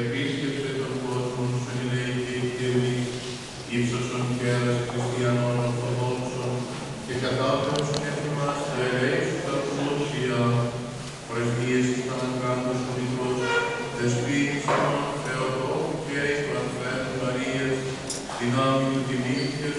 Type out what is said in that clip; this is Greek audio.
Επίσκεψε τον κόσμο σου, ελέγχε η Θεή, ύψωσον κέρας χριστιανών ορθοδόξων και κατάπτωσον έτοιμας και ελέγξου τα πλούσια, προσγείες εις αναγκάντος μητρός, δεσπίνης ημών Θεοτόκου και εις Παρθένου Μαρίας, δυνάμει του τιμήν και